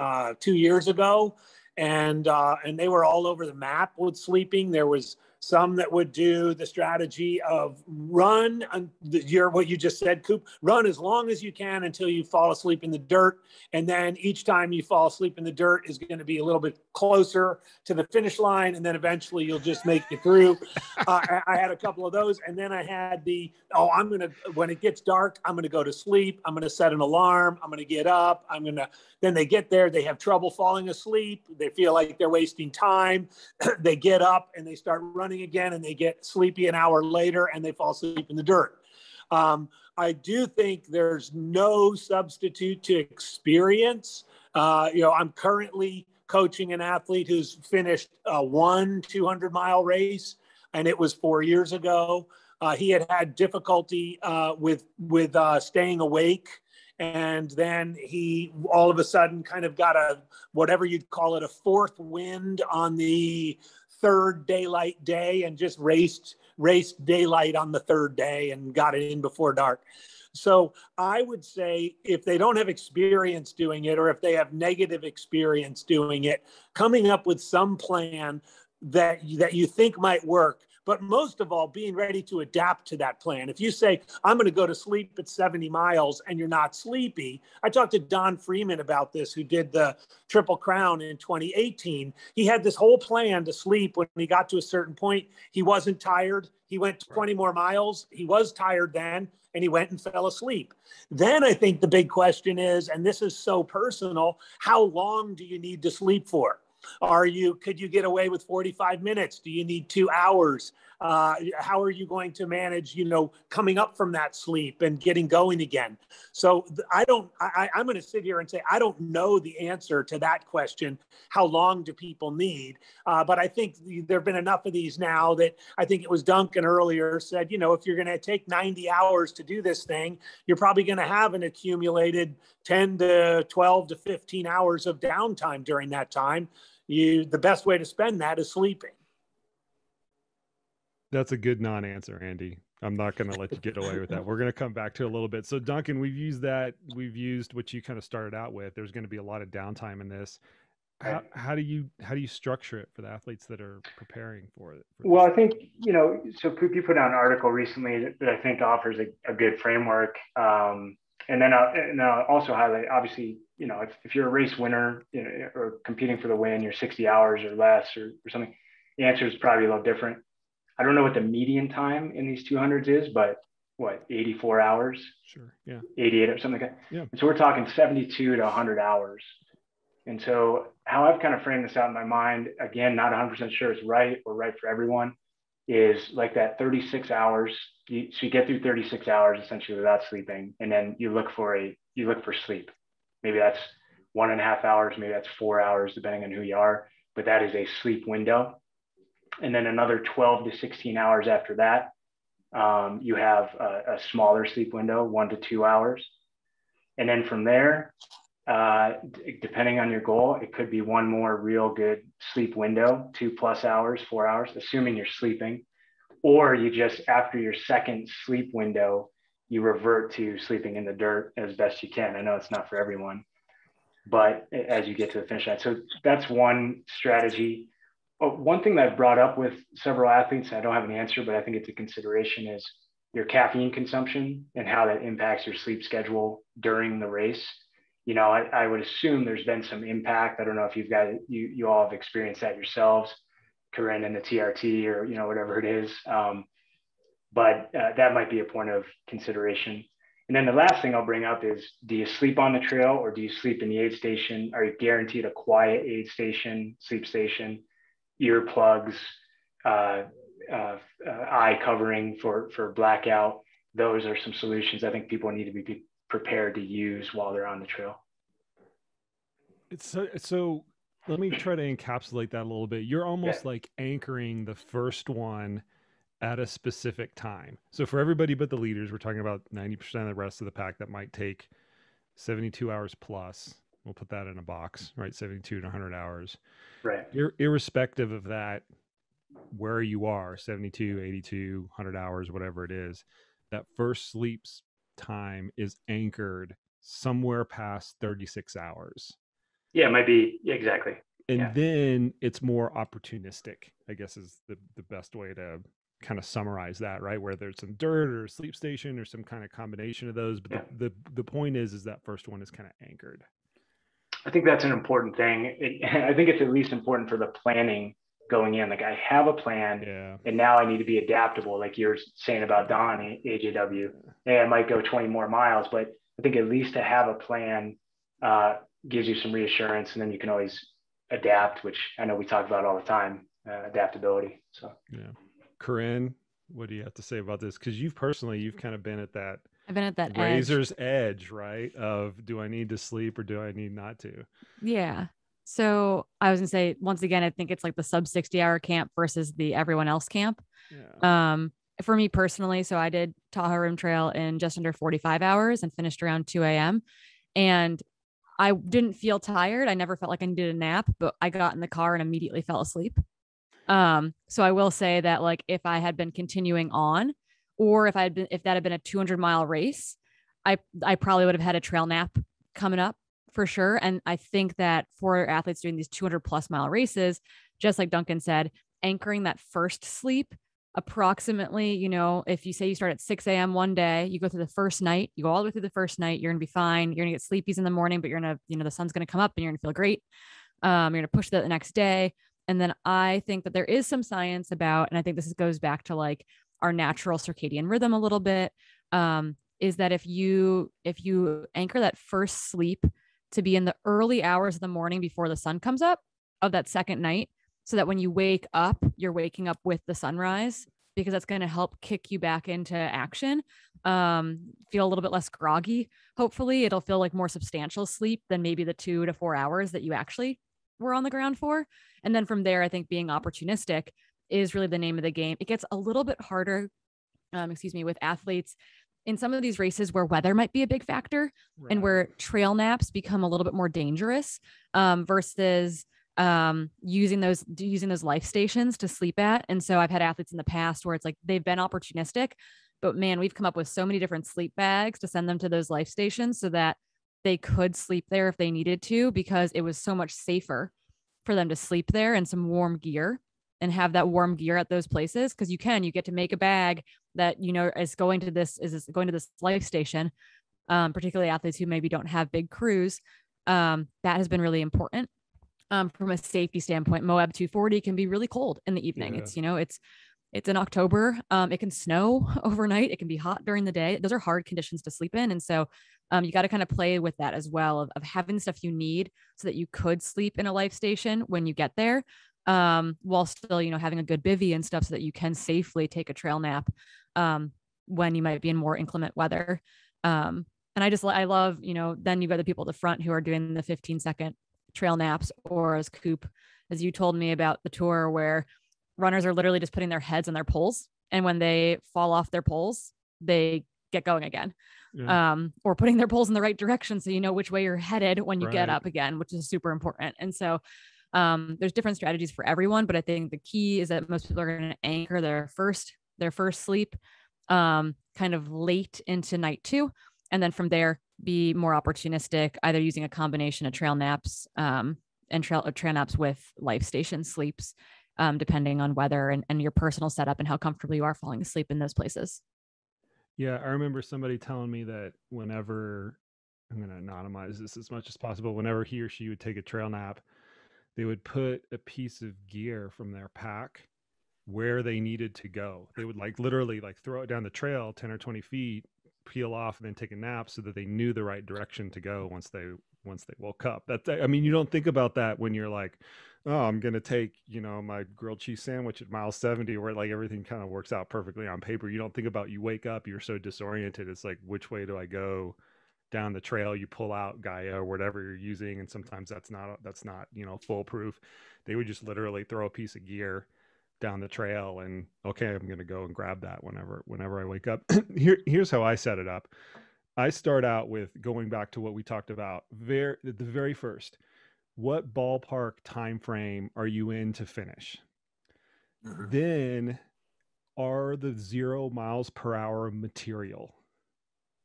2 years ago, and they were all over the map with sleeping. There was some that would do the strategy of run, what you just said, Coop, run as long as you can until you fall asleep in the dirt. And then each time you fall asleep in the dirt is going to be a little bit closer to the finish line. And then eventually you'll just make it through. I had a couple of those. And then I had when it gets dark, I'm going to go to sleep. I'm going to set an alarm. I'm going to get up. Then they get there. They have trouble falling asleep. They feel like they're wasting time. They get up and they start running again, and they get sleepy an hour later and they fall asleep in the dirt. I do think there's no substitute to experience. I'm currently coaching an athlete who's finished one 200-mile race, and it was 4 years ago. He had difficulty with staying awake. And then he all of a sudden kind of got whatever you'd call it, a fourth wind on the third daylight day, and just raced daylight on the third day and got it in before dark. So I would say, if they don't have experience doing it, or if they have negative experience doing it, coming up with some plan that you think might work, but most of all, being ready to adapt to that plan. If you say, I'm going to go to sleep at 70 miles and you're not sleepy. I talked to Don Freeman about this, who did the Triple Crown in 2018. He had this whole plan to sleep when he got to a certain point. He wasn't tired. He went 20 more miles. He was tired then, and he went and fell asleep. Then I think the big question is, and this is so personal, how long do you need to sleep for? Could you get away with 45 minutes? Do you need 2 hours? How are you going to manage, coming up from that sleep and getting going again? So I'm going to sit here and say, I don't know the answer to that question. How long do people need? But I think there've been enough of these now that I think it was Duncan earlier said, if you're going to take 90 hours to do this thing, you're probably going to have an accumulated 10 to 12 to 15 hours of downtime during that time. The best way to spend that is sleeping. That's a good non-answer, Andy. I'm not going to let you get away with that. We're going to come back to it a little bit. So Duncan, we've used what you kind of started out with. There's going to be a lot of downtime in this. How do you structure it for the athletes that are preparing for it? Well, I think, so Coop, you put out an article recently that I think offers a good framework. And then I'll also highlight, obviously, if you're a race winner, or competing for the win, you're 60 hours or less or something, the answer is probably a little different. I don't know what the median time in these 200s is, but 84 hours? Sure. Yeah. 88 or something like that. Yeah. And so we're talking 72 to 100 hours. And so how I've kind of framed this out in my mind, again, not 100% sure it's right or right for everyone, is like that 36 hours. So you get through 36 hours essentially without sleeping. And then you look for sleep. Maybe that's 1.5 hours, maybe that's 4 hours, depending on who you are, but that is a sleep window. And then another 12 to 16 hours after that, you have a smaller sleep window, 1 to 2 hours. And then from there, depending on your goal, it could be one more real good sleep window, 2+ hours, 4 hours, assuming you're sleeping. Or you just, after your second sleep window, you revert to sleeping in the dirt as best you can. I know it's not for everyone, but as you get to the finish line. So that's one strategy. One thing that I've brought up with several athletes, I don't have an answer, but I think it's a consideration, is your caffeine consumption and how that impacts your sleep schedule during the race. I would assume there's been some impact. I don't know if you all have experienced that yourselves, Corrine and the TRT or, whatever it is. But that might be a point of consideration. And then the last thing I'll bring up is, do you sleep on the trail or do you sleep in the aid station? Are you guaranteed a quiet aid station, sleep station, earplugs, eye covering for blackout? Those are some solutions I think people need to be prepared to use while they're on the trail. So let me try to encapsulate that a little bit. You're almost like anchoring the first one at a specific time. So for everybody but the leaders, we're talking about 90% of the rest of the pack that might take 72 hours plus. We'll put that in a box, right? 72 to 100 hours. Right. Irrespective of that, where you are, 72, 82, 100 hours, whatever it is, that first sleep time is anchored somewhere past 36 hours. Yeah, it might be. Exactly. And then it's more opportunistic, I guess is the best way to kind of summarize that, right? Where there's some dirt or a sleep station or some kind of combination of those. But the point is that first one is kind of anchored. I think that's an important thing. I think it's at least important for the planning going in. Like, I have a plan and now I need to be adaptable. Like you're saying about Don, AJW. I might go 20 more miles, but I think at least to have a plan gives you some reassurance, and then you can always adapt, which I know we talk about all the time, adaptability. So, Corrine, what do you have to say about this? Because you've kind of been at that. I've been at that razor's edge, right? Of, do I need to sleep or do I need not to? Yeah. So I was gonna say, once again, I think it's like the sub 60-hour camp versus the everyone else camp. Yeah. For me personally, so I did Tahoe Rim Trail in just under 45 hours and finished around 2 a.m. And I didn't feel tired. I never felt like I needed a nap, but I got in the car and immediately fell asleep. So I will say that, like, if I had been continuing on, or if that had been a 200-mile race, I probably would have had a trail nap coming up for sure. And I think that for athletes doing these 200+ mile races, just like Duncan said, anchoring that first sleep approximately, if you say you start at 6 a.m. one day, you go through the first night, you go all the way through the first night, you're going to be fine. You're going to get sleepies in the morning, but you're going to, the sun's going to come up and you're going to feel great. You're going to push that the next day. And then I think that there is some science about, and I think this goes back to like our natural circadian rhythm a little bit, is that if you anchor that first sleep to be in the early hours of the morning before the sun comes up, of that second night, so that when you wake up, you're waking up with the sunrise, because that's going to help kick you back into action. Feel a little bit less groggy. Hopefully it'll feel like more substantial sleep than maybe the 2 to 4 hours that you actually were on the ground for. And then from there, I think being opportunistic is really the name of the game. It gets a little bit harder, with athletes in some of these races where weather might be a big factor, Right. and where trail naps become a little bit more dangerous, versus using those life stations to sleep at. And so I've had athletes in the past where it's like they've been opportunistic, but man, we've come up with so many different sleep bags to send them to those life stations so that they could sleep there if they needed to, because it was so much safer for them to sleep there in some warm gear and have that warm gear at those places. Cause you get to make a bag that, is going to this life station, particularly athletes who maybe don't have big crews. That has been really important. From a safety standpoint, Moab 240 can be really cold in the evening. Yeah. It's in October. It can snow overnight. It can be hot during the day. Those are hard conditions to sleep in. And so you got to kind of play with that as well, of having the stuff you need so that you could sleep in a life station when you get there, while still, having a good bivvy and stuff so that you can safely take a trail nap when you might be in more inclement weather. And I love, then you've got the people at the front who are doing the 15-second trail naps, or as you told me about the tour, where runners are literally just putting their heads on their poles, and when they fall off their poles, they get going again. Yeah. Or putting their poles in the right direction so you know which way you're headed when you get Right. up again, which is super important. And so there's different strategies for everyone, but I think the key is that most people are going to anchor their first sleep kind of late into night 2, and then from there be more opportunistic, either using a combination of trail naps and trail naps with life station sleeps, depending on weather and your personal setup and how comfortable you are falling asleep in those places. Yeah, I remember somebody telling me that whenever, I'm going to anonymize this as much as possible, whenever he or she would take a trail nap, they would put a piece of gear from their pack where they needed to go. They would literally throw it down the trail 10 or 20 feet, peel off, and then take a nap so that they knew the right direction to go once they woke up. You don't think about that when you're like, oh, I'm going to take, my grilled cheese sandwich at mile 70, where everything kind of works out perfectly on paper. You don't think about, you wake up, you're so disoriented. It's like, which way do I go down the trail? You pull out Gaia or whatever you're using. And sometimes that's not, foolproof. They would just literally throw a piece of gear down the trail and, okay, I'm going to go and grab that whenever I wake up. Here's how I set it up. I start out with going back to what we talked about the very first. What ballpark time frame are you in to finish? Mm-hmm. Then, are the 0 miles per hour material?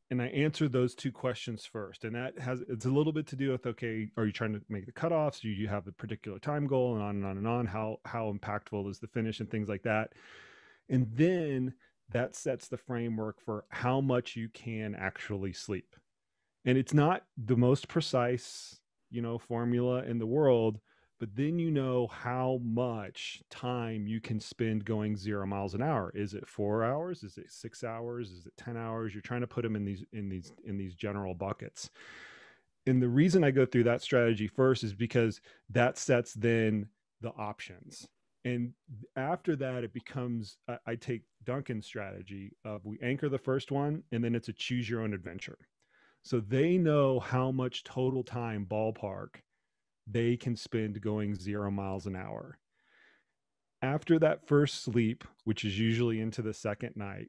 And I answer those two questions first. And it's a little bit to do with, okay, are you trying to make the cutoffs? Do you have a particular time goal, and on and on and on? How impactful is the finish and things like that? And then that sets the framework for how much you can actually sleep. And it's not the most precise, formula in the world, but then how much time you can spend going 0 miles an hour. Is it 4 hours? Is it 6 hours? Is it 10 hours? You're trying to put them in these general buckets. And the reason I go through that strategy first is because that sets then the options. And after that, it becomes, I take Duncan's strategy of, we anchor the first one, and then it's a choose your own adventure. So they know how much total time ballpark they can spend going 0 miles an hour. After that first sleep, which is usually into the second night,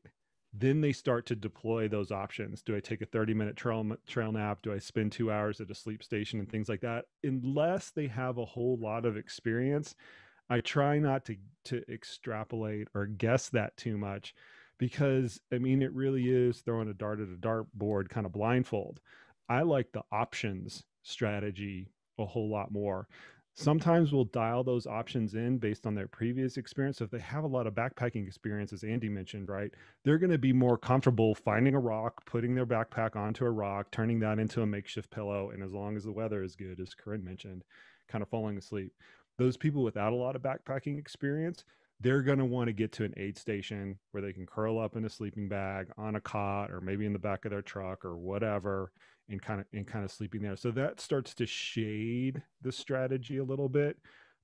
then they start to deploy those options. Do I take a 30-minute trail nap? Do I spend 2 hours at a sleep station and things like that? Unless they have a whole lot of experience, I try not to extrapolate or guess that too much, because it really is throwing a dart at a dartboard kind of blindfold. I like the options strategy a whole lot more. Sometimes we'll dial those options in based on their previous experience. So if they have a lot of backpacking experience, as Andy mentioned, right, they're going to be more comfortable finding a rock, putting their backpack onto a rock, turning that into a makeshift pillow, and as long as the weather is good, as Corrine mentioned, kind of falling asleep. Those people without a lot of backpacking experience, they're going to want to get to an aid station where they can curl up in a sleeping bag on a cot, or maybe in the back of their truck or whatever, and kind of sleeping there. So that starts to shade the strategy a little bit.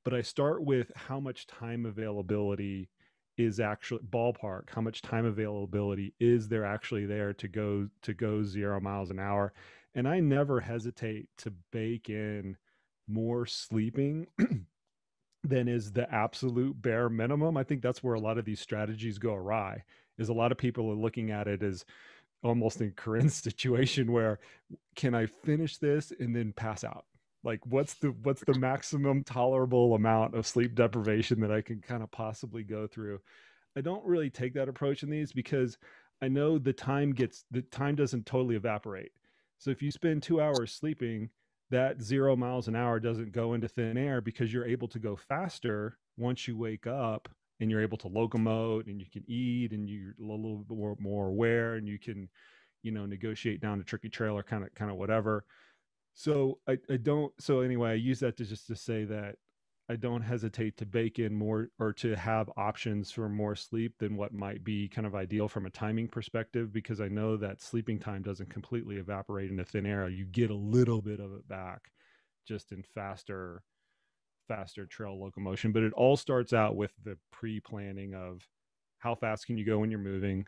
but I start with how much time availability is actually ballpark, how much time availability is there actually there to go 0 miles an hour. And I never hesitate to bake in more sleeping than is the absolute bare minimum. I think that's where a lot of these strategies go awry, is a lot of people are looking at it as almost in Corinne's situation where, can I finish this and then pass out? Like what's the maximum tolerable amount of sleep deprivation that I can kind of possibly go through? I don't really take that approach in these because I know the time doesn't totally evaporate. So if you spend 2 hours sleeping, that 0 miles an hour doesn't go into thin air because you're able to go faster once you wake up, and you're able to locomote, and you can eat, and you're a little bit more aware, and you can, negotiate down a tricky trail or kind of whatever. So I don't. So anyway, I use that to say that I don't hesitate to bake in more, or to have options for more sleep than what might be kind of ideal from a timing perspective, because I know that sleeping time doesn't completely evaporate into thin air. You get a little bit of it back just in faster trail locomotion. But it all starts out with the pre-planning of how fast can you go when you're moving.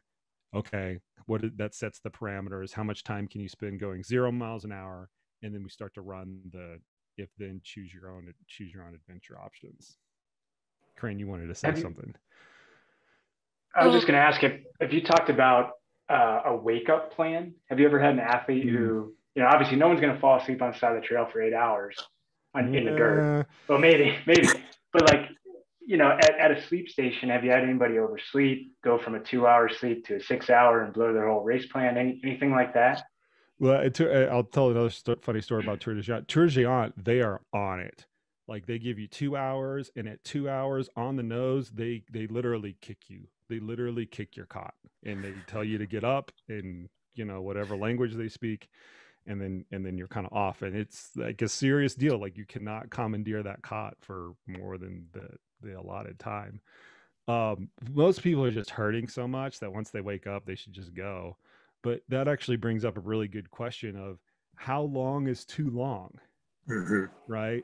Okay, that sets the parameters. How much time can you spend going 0 miles an hour? And then we start to run the then choose your own adventure options. Corrine, you wanted to say something. I was just going to ask if you talked about a wake up plan. Have you ever had an athlete who, obviously no one's going to fall asleep on the side of the trail for 8 hours in the dirt? Well, maybe, but like, at a sleep station, have you had anybody oversleep, go from a 2-hour sleep to a 6-hour and blow their whole race plan? Anything like that? Well, I'll tell another funny story about Tour de Géant. Tour de Géant, they are on it. Like they give you 2 hours, and at 2 hours on the nose, they literally kick you. They literally kick your cot, and they tell you to get up in whatever language they speak, and then you're kind of off. And it's like a serious deal. Like you cannot commandeer that cot for more than the allotted time. Most people are just hurting so much that once they wake up, they should just go. But that actually brings up a really good question of how long is too long, right?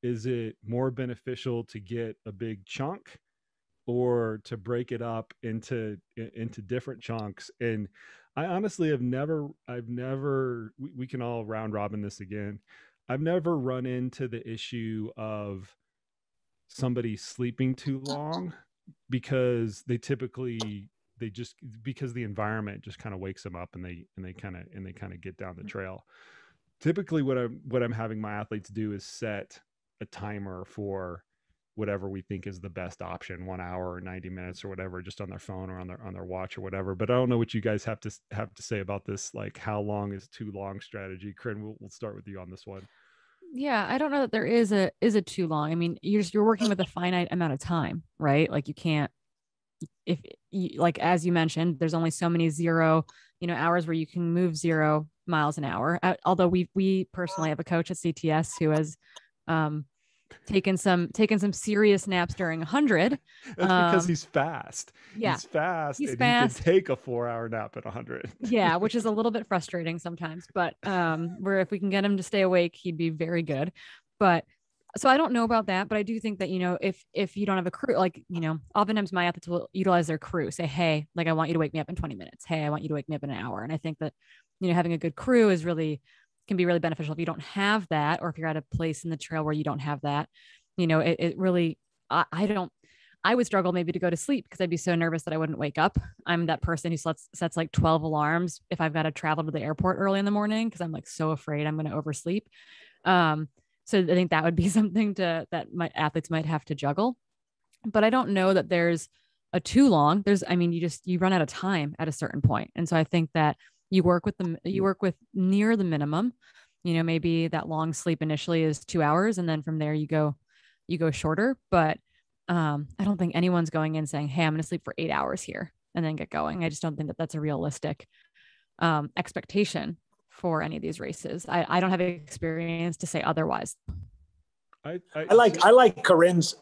Is it more beneficial to get a big chunk or to break it up into different chunks? And I honestly have never, we can all round robin this again. I've never run into the issue of somebody sleeping too long because because the environment just kind of wakes them up, and they kind of get down the trail. Typically what I'm having my athletes do is set a timer for whatever we think is the best option, 1 hour or 90 minutes or whatever, just on their phone or on their watch or whatever. But I don't know what you guys have to say about this, like how long is too long strategy. Corinne, we'll start with you on this one. Yeah, I don't know that there is a too long. I mean, you're working with a finite amount of time, right? Like you can't, if you, like, as you mentioned, there's only so many 0, hours where you can move 0 miles an hour. Although we personally have a coach at CTS who has taken some serious naps during 100. That's because he's fast. Yeah, he's fast. He can take a 4-hour nap at 100. Yeah, which is a little bit frustrating sometimes, but where if we can get him to stay awake, he'd be very good. But so I don't know about that, but I do think that, if you don't have a crew, like, oftentimes my athletes will utilize their crew, say, hey, like, I want you to wake me up in 20 minutes. Hey, I want you to wake me up in an hour. And I think that, having a good crew can be really beneficial. If you don't have that, or if you're at a place in the trail where you don't have that, it really, I would struggle maybe to go to sleep because I'd be so nervous that I wouldn't wake up. I'm that person who sets like 12 alarms if I've got to travel to the airport early in the morning, because I'm like so afraid I'm going to oversleep. So I think that would be something that my athletes might have to juggle. But I don't know that there's a too long. You run out of time at a certain point. And so I think that you work with near the minimum. Maybe that long sleep initially is 2 hours, and then from there you go shorter. But I don't think anyone's going in saying, hey, I'm going to sleep for 8 hours here and then get going. I just don't think that that's a realistic expectation for any of these races. I don't have experience to say otherwise. I like Corrine's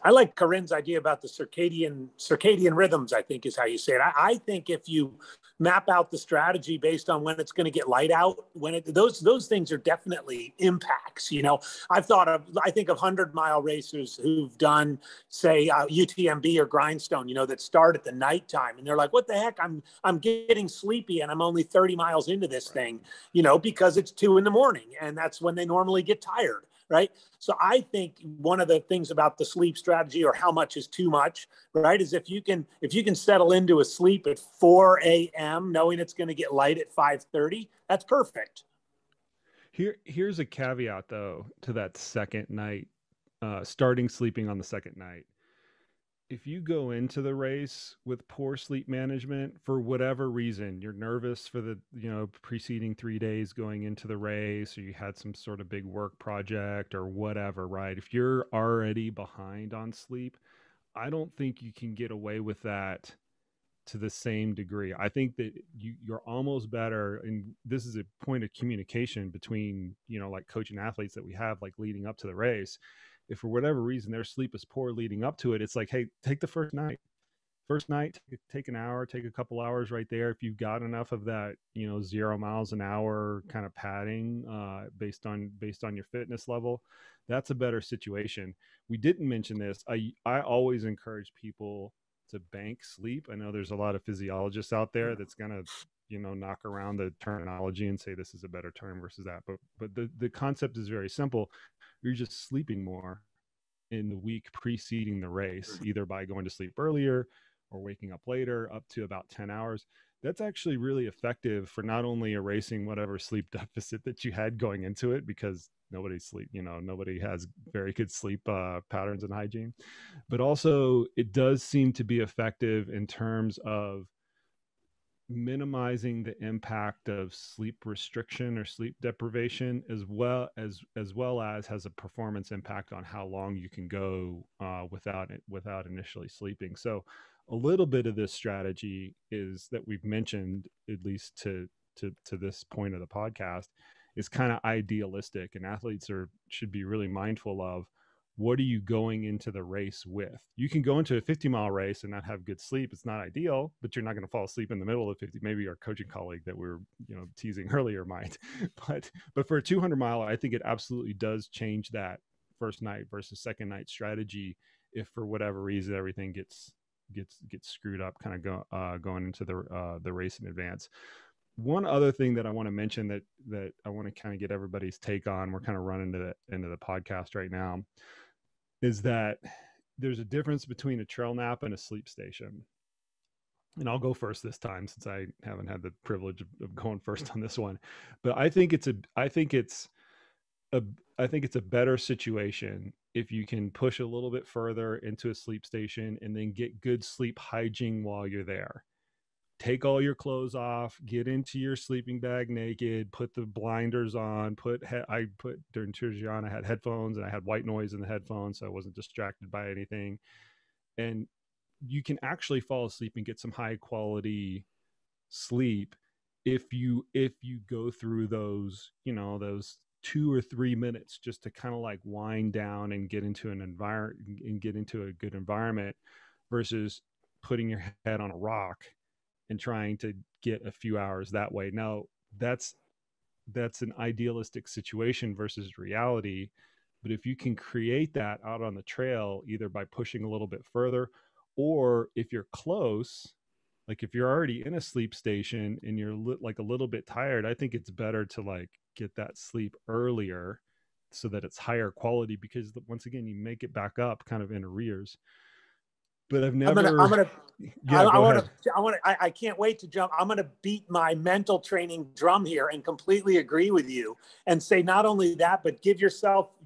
idea about the circadian rhythms, I think is how you say it. I think if you map out the strategy based on when it's going to get light out, those things are definitely impacts. I think of 100-mile racers who've done, say, UTMB or Grindstone, that start at the nighttime, and they're like, what the heck? I'm getting sleepy and I'm only 30 miles into this thing, because it's 2 a.m. and that's when they normally get tired. Right. So I think one of the things about the sleep strategy, or how much is too much, right, is if you can settle into a sleep at 4 a.m. knowing it's going to get light at 5:30, that's perfect. Here's a caveat though to that second night, starting sleeping on the second night. If you go into the race with poor sleep management for whatever reason, you're nervous for the preceding 3 days going into the race, or you had some sort of big work project or whatever, right? If you're already behind on sleep, I don't think you can get away with that to the same degree. I think that you're almost better, and this is a point of communication between like coaching athletes that we have, like leading up to the race. If for whatever reason their sleep is poor leading up to it, it's like, hey, take the first night, take an hour, take a couple hours right there. If you've got enough of that, 0 miles an hour kind of padding, based on your fitness level, that's a better situation. We didn't mention this. I always encourage people to bank sleep. I know there's a lot of physiologists out there that's going to, knock around the terminology and say this is a better term versus that. But the concept is very simple. You're just sleeping more in the week preceding the race, either by going to sleep earlier or waking up later, up to about 10 hours. That's actually really effective for not only erasing whatever sleep deficit that you had going into it, because nobody has very good sleep patterns and hygiene, but also it does seem to be effective in terms of minimizing the impact of sleep restriction or sleep deprivation, as well as has a performance impact on how long you can go without initially sleeping. So a little bit of this strategy is that we've mentioned, at least to this point of the podcast, is kind of idealistic, and athletes should be really mindful of, what are you going into the race with? You can go into a 50-mile race and not have good sleep. It's not ideal, but you're not going to fall asleep in the middle of 50. Maybe our coaching colleague that we were teasing earlier might. But for a 200-mile, I think it absolutely does change that first night versus second night strategy if for whatever reason everything gets screwed up kind of going into the race in advance. One other thing that I want to mention that I want to kind of get everybody's take on, we're kind of running into the podcast right now, is that there's a difference between a trail nap and a sleep station. And I'll go first this time since I haven't had the privilege of going first on this one. But I think it's a better situation if you can push a little bit further into a sleep station and then get good sleep hygiene while you're there. Take all your clothes off, get into your sleeping bag naked, put the blinders on, I put during Tirgiana, I had headphones and I had white noise in the headphones, so I wasn't distracted by anything. And you can actually fall asleep and get some high quality sleep if you go through those 2 or 3 minutes just to kind of like wind down and get into a good environment, versus putting your head on a rock and trying to get a few hours that way. Now that's an idealistic situation versus reality. But if you can create that out on the trail, either by pushing a little bit further, or if you're close, like if you're already in a sleep station and you're like a little bit tired, I think it's better to like get that sleep earlier so that it's higher quality, because once again, you make it back up kind of in arrears. But I can't wait to jump. I'm going to beat my mental training drum here and completely agree with you and say, not only that, but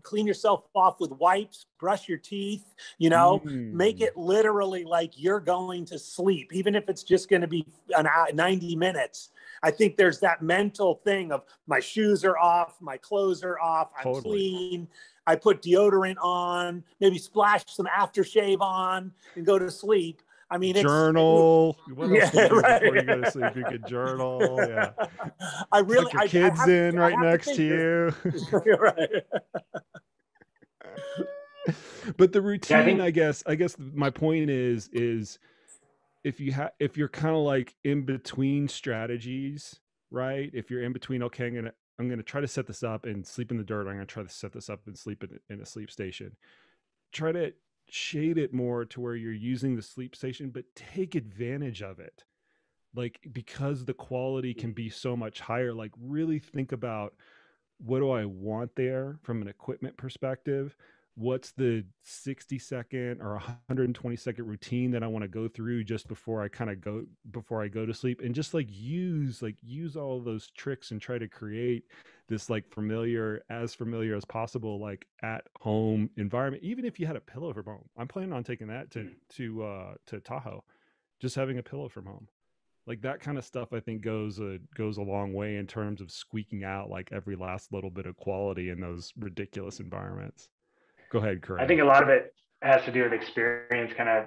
clean yourself off with wipes, brush your teeth, make it literally like you're going to sleep, even if it's just going to be 90 minutes. I think there's that mental thing of my shoes are off, my clothes are off, I'm clean. I put deodorant on, maybe splash some aftershave on and go to sleep. I mean, journal. What else can you do before you go to sleep? You could journal. Yeah. I really, your kids in right next to you. Right. But the routine, Yeah, I guess my point is if you're kind of like in between strategies, right? If you're in between, okay, I'm gonna try to set this up and sleep in the dirt. I'm gonna try to set this up and sleep in a sleep station. Try to shade it more to where you're using the sleep station, but take advantage of it. Like, because the quality can be so much higher, like really think about, what do I want there from an equipment perspective? What's the 60-second or 120-second routine that I want to go through just before I go to sleep, and just use all of those tricks and try to create this familiar as possible, like at home environment. Even if you had a pillow from home, I'm planning on taking that to Tahoe, just having a pillow from home. Like that kind of stuff, I think goes a long way in terms of squeaking out like every last little bit of quality in those ridiculous environments. Go ahead, I Corrine. think a lot of it has to do with experience. Kind of,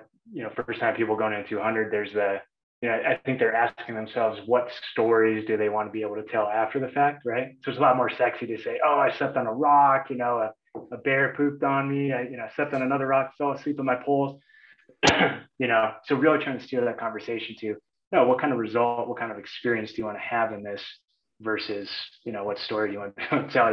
first time people going into 200, there's I think they're asking themselves, what stories do they want to be able to tell after the fact, right? So it's a lot more sexy to say, oh, I slept on a rock, a bear pooped on me, I slept on another rock, fell asleep on my poles. So really trying to steer that conversation to, no, what kind of result, what kind of experience do you want to have in this versus, what story do you want to tell?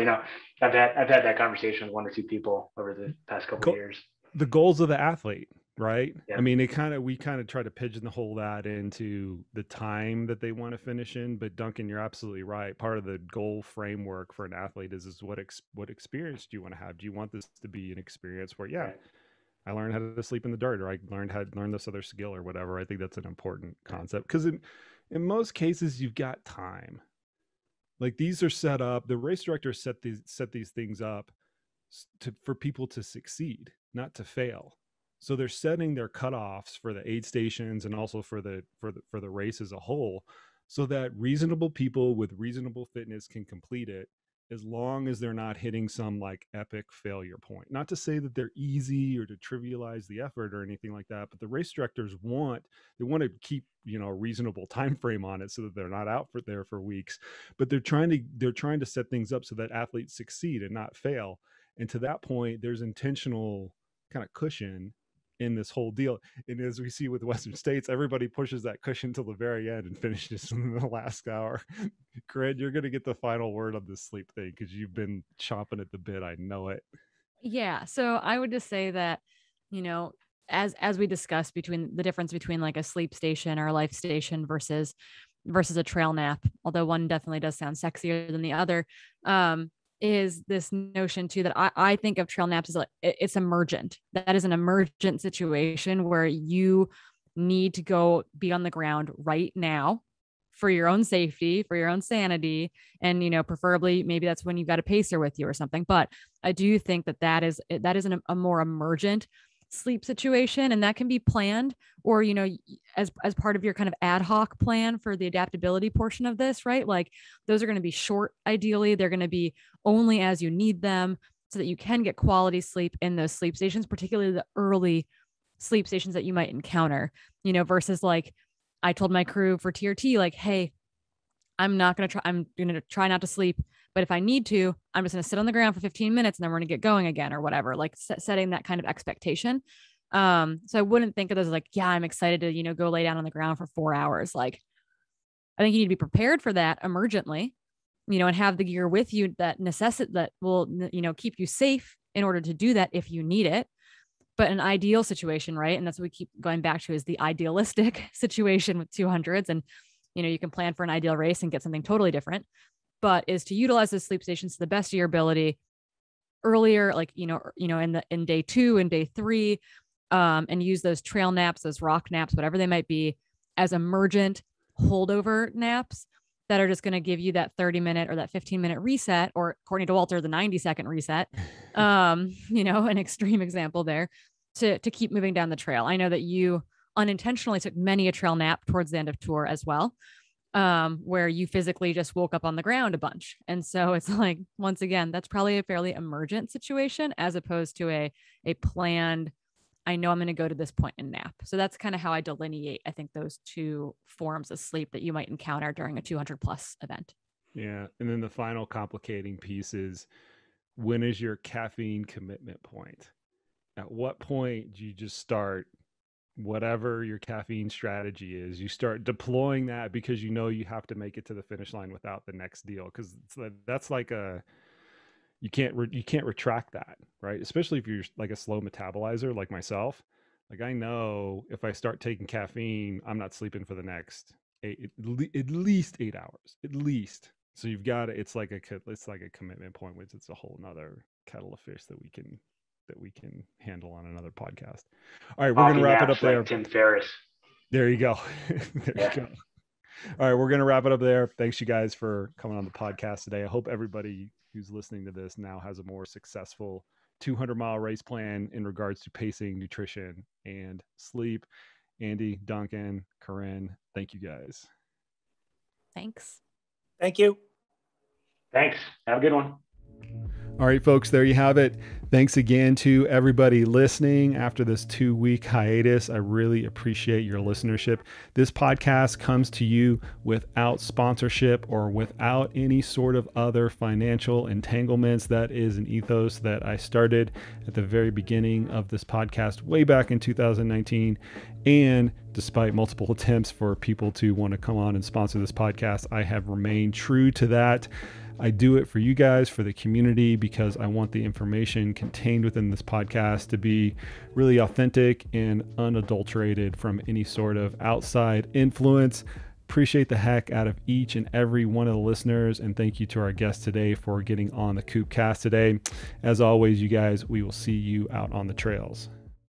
I've had that conversation with one or two people over the past couple of years. The goals of the athlete, right? Yeah. I mean, we kind of try to pigeonhole that into the time that they want to finish in. But Duncan, you're absolutely right. Part of the goal framework for an athlete is what experience do you want to have? Do you want this to be an experience where, yeah, right, I learned how to sleep in the dirt, or I learned how to learn this other skill or whatever. I think that's an important concept, because in most cases you've got time. Like, these are set up, the race directors set these things up for people to succeed, not to fail. So they're setting their cutoffs for the aid stations and also for the race as a whole, so that reasonable people with reasonable fitness can complete it, as long as they're not hitting some like epic failure point. Not to say that they're easy or to trivialize the effort or anything like that, but the race directors want to keep, a reasonable time frame on it so that they're not out there for weeks. But they're trying to set things up so that athletes succeed and not fail. And to that point, there's intentional kind of cushion in this whole deal. And as we see with Western States, everybody pushes that cushion till the very end and finishes in the last hour. Corinne, you're going to get the final word on this sleep thing, because you've been chomping at the bit. I know it. Yeah. So I would just say that, as we discussed, between the difference between like a sleep station or a life station versus a trail nap, although one definitely does sound sexier than the other, is this notion too that I think of trail naps as like, it's emergent. That is an emergent situation where you need to go be on the ground right now for your own safety, for your own sanity. And, preferably maybe that's when you've got a pacer with you or something. But I do think that is a more emergent sleep situation, and that can be planned, or, as part of your kind of ad hoc plan for the adaptability portion of this, right? Like, those are going to be short. Ideally, they're going to be only as you need them, so that you can get quality sleep in those sleep stations, particularly the early sleep stations that you might encounter, versus like, I told my crew for TRT, like, hey, I'm going to try not to sleep, but if I need to, I'm just going to sit on the ground for 15 minutes and then we're going to get going again or whatever, like setting that kind of expectation. So I wouldn't think of those as like, yeah, I'm excited to, go lay down on the ground for 4 hours. Like, I think you need to be prepared for that emergently, and have the gear with you that will, keep you safe in order to do that if you need it. But an ideal situation, right? And that's what we keep going back to, is the idealistic situation with 200s. And, you can plan for an ideal race and get something totally different, but is to utilize the sleep stations to the best of your ability earlier, like, in day 2 and day 3, and use those trail naps, those rock naps, whatever they might be, as emergent holdover naps that are just going to give you that 30-minute or that 15-minute reset, or according to Walter, the 90-second reset, an extreme example there, to keep moving down the trail. I know that you unintentionally took many a trail nap towards the end of tour as well, where you physically just woke up on the ground a bunch. And so it's like, once again, that's probably a fairly emergent situation, as opposed to a planned, I know I'm going to go to this point and nap. So that's kind of how I delineate, I think, those two forms of sleep that you might encounter during a 200 plus event. Yeah. And then the final complicating piece is, when is your caffeine commitment point? at what point do you just start whatever your caffeine strategy is, you start deploying that because you know you have to make it to the finish line without the next deal, because that's like you can't retract that, right? Especially if you're like a slow metabolizer like myself. Like, I know if I start taking caffeine, I'm not sleeping for the next at least 8 hours, at least. So you've got to, it's like a commitment point, which it's a whole nother kettle of fish that we can handle on another podcast. All right, we're going to wrap it up there. Like Tim Ferriss. There you go. You go. All right, we're going to wrap it up there. Thanks you guys for coming on the podcast today. I hope everybody who's listening to this now has a more successful 200-mile race plan in regards to pacing, nutrition, and sleep. Andy, Duncan, Corrine, thank you guys. Thanks. Thank you. Thanks. Have a good one. All right, folks, there you have it. Thanks again to everybody listening after this 2-week hiatus. I really appreciate your listenership. This podcast comes to you without sponsorship or without any sort of other financial entanglements. That is an ethos that I started at the very beginning of this podcast way back in 2019. And despite multiple attempts for people to want to come on and sponsor this podcast, I have remained true to that. I do it for you guys, for the community, because I want the information contained within this podcast to be really authentic and unadulterated from any sort of outside influence. Appreciate the heck out of each and every one of the listeners, and thank you to our guest today for getting on the Koopcast today. As always, you guys, we will see you out on the trails.